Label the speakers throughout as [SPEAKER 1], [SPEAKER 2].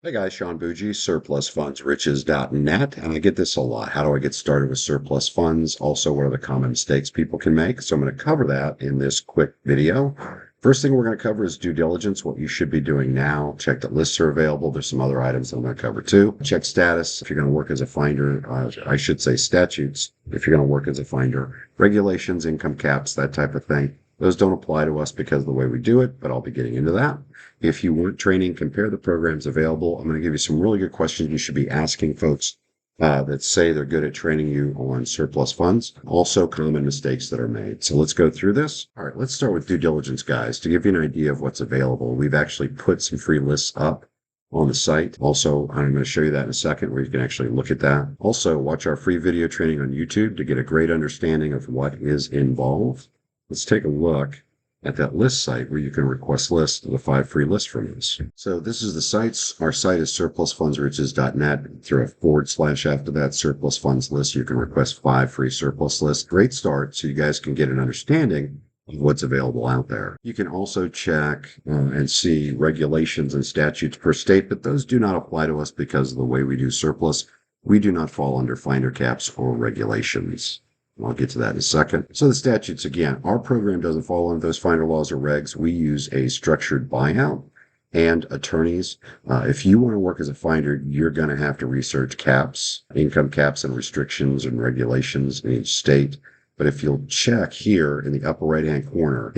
[SPEAKER 1] Hey guys, Sean Bougie, surplusfundsriches.net, and I get this a lot. How do I get started with surplus funds? Also, what are the common mistakes people can make? So I'm going to cover that in this quick video. First thing we're going to cover is due diligence, what you should be doing now. Check that lists are available. There's some other items I'm going to cover too. Check status if you're going to work as a finder. I should say statutes if you're going to work as a finder. Regulations, income caps, that type of thing. Those don't apply to us because of the way we do it, but I'll be getting into that. If you want training, compare the programs available. I'm going to give you some really good questions you should be asking folks that say they're good at training you on surplus funds. Also, common mistakes that are made. So let's go through this. All right, let's start with due diligence, guys. To give you an idea of what's available, we've actually put some free lists up on the site. Also, I'm going to show you that in a second where you can actually look at that. Also, watch our free video training on YouTube to get a great understanding of what is involved. Let's take a look at that list site where you can request lists of the 5 free lists from us. So this is the sites. Our site is surplusfundsriches.net. Through a / after that surplus funds list, you can request 5 free surplus lists. Great start so you guys can get an understanding of what's available out there. You can also check and see regulations and statutes per state, but those do not apply to us because of the way we do surplus. We do not fall under finder caps or regulations. I'll get to that in a second. So the statutes, again, our program doesn't fall under those finder laws or regs. We use a structured buyout and attorneys. If you want to work as a finder, you're going to have to research caps, income caps and restrictions and regulations in each state. But if you'll check here in the upper right-hand corner,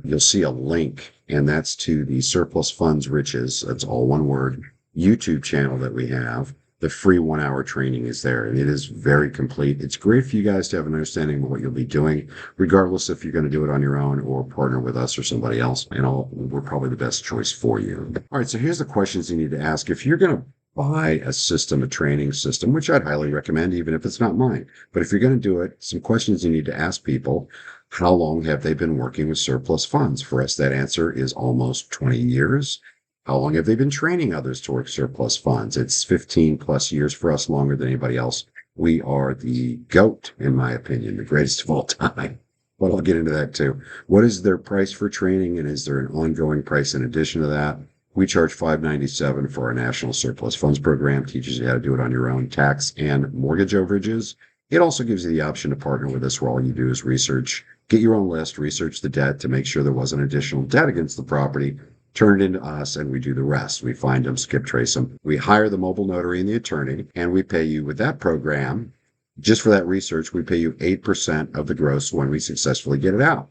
[SPEAKER 1] you'll see a link, and that's to the Surplus Funds Riches, that's all one word, YouTube channel that we have. The free 1-hour training is there, and it is very complete. It's great for you guys to have an understanding of what you'll be doing, regardless if you're going to do it on your own or partner with us or somebody else, and we're probably the best choice for you. All right, so here's the questions you need to ask. If you're going to buy a system, a training system, which I'd highly recommend, even if it's not mine, but if you're going to do it, some questions you need to ask people. How long have they been working with surplus funds? For us, that answer is almost 20 years. How long have they been training others to work surplus funds? It's 15 plus years for us, longer than anybody else. We are the GOAT, in my opinion, the greatest of all time. But I'll get into that too. What is their price for training, and is there an ongoing price in addition to that? We charge $597 for our National Surplus Funds program. Teaches you how to do it on your own, tax and mortgage overages. It also gives you the option to partner with us where all you do is research, get your own list, research the debt to make sure there wasn't additional debt against the property, turn it into us, and we do the rest. We find them, skip trace them. We hire the mobile notary and the attorney, and we pay you with that program. Just for that research, we pay you 8% of the gross when we successfully get it out.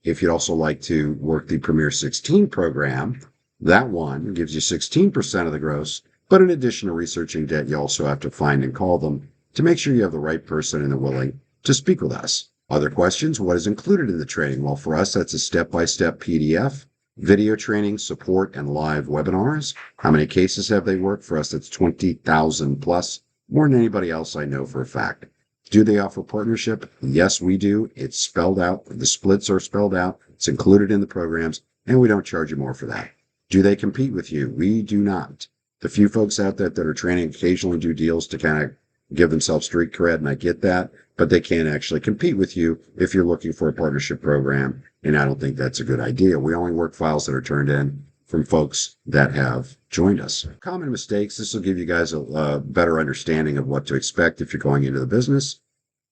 [SPEAKER 1] If you'd also like to work the Premier 16 program, that one gives you 16% of the gross, but in addition to researching debt, you also have to find and call them to make sure you have the right person and they're willing to speak with us. Other questions? What is included in the training? Well, for us, that's a step-by-step PDF, video training, support, and live webinars. How many cases have they worked? For us, that's 20,000 plus, more than anybody else I know for a fact. Do they offer partnership? Yes, we do. It's spelled out. The splits are spelled out. It's included in the programs, and we don't charge you more for that. Do they compete with you? We do not. The few folks out there that are training occasionally do deals to kind of give themselves street cred, and I get that, but they can't actually compete with you if you're looking for a partnership program, and I don't think that's a good idea. We only work files that are turned in from folks that have joined us. Common mistakes. This will give you guys a better understanding of what to expect if you're going into the business.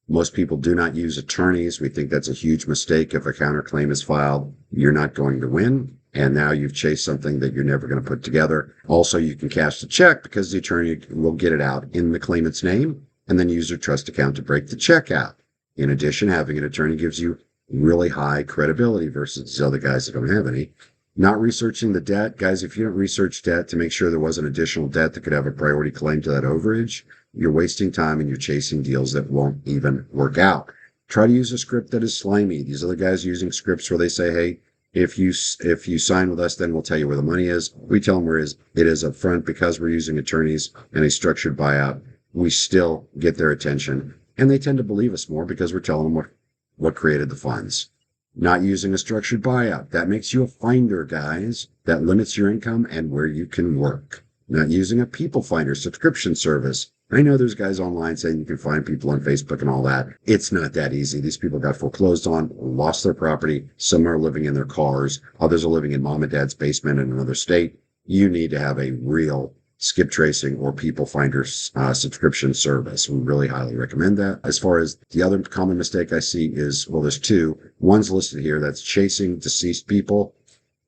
[SPEAKER 1] Most people do not use attorneys. We think that's a huge mistake. If a counterclaim is filed, you're not going to win. And now you've chased something that you're never going to put together. Also, you can cash the check because the attorney will get it out in the claimant's name and then use their trust account to break the check out. In addition, having an attorney gives you really high credibility versus the other guys that don't have any. Not researching the debt. Guys, if you don't research debt to make sure there wasn't additional debt that could have a priority claim to that overage, you're wasting time and you're chasing deals that won't even work out. Try to use a script that is slimy. These other guys using scripts where they say, hey, if you sign with us, then we'll tell you where the money is. We tell them where it is up front. Because we're using attorneys and a structured buyout, we still get their attention. And they tend to believe us more because we're telling them what created the funds. Not using a structured buyout. That makes you a finder, guys. That limits your income and where you can work. Not using a people finder subscription service. I know there's guys online saying you can find people on Facebook and all that. It's not that easy. These people got foreclosed on, lost their property. Some are living in their cars. Others are living in mom and dad's basement in another state. you need to have a real skip tracing or people finder subscription service. We really highly recommend that. As far as the other common mistake I see is, well, there's two. One's listed here. That's chasing deceased people.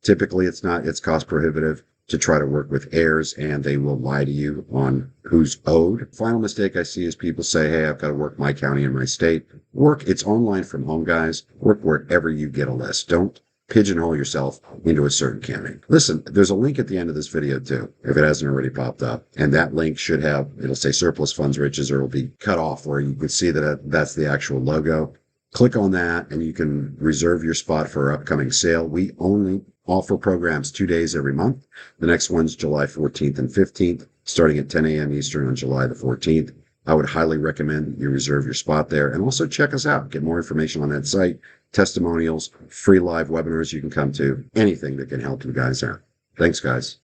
[SPEAKER 1] Typically, it's cost prohibitive to try to work with heirs, and they will lie to you on who's owed. Final mistake I see is people say, hey, I've got to work my county and my state. It's online from home, guys. Work wherever you get a list. Don't pigeonhole yourself into a certain county. Listen, there's a link at the end of this video too, if it hasn't already popped up. And that link it'll say surplus funds riches, or it'll be cut off where you can see that that's the actual logo. Click on that and you can reserve your spot for our upcoming sale. We only offer programs 2 days every month. The next one's July 14th and 15th, starting at 10 a.m. Eastern on July the 14th. I would highly recommend you reserve your spot there, and also check us out. Get more information on that site, testimonials, free live webinars you can come to, anything that can help you guys out. Thanks, guys.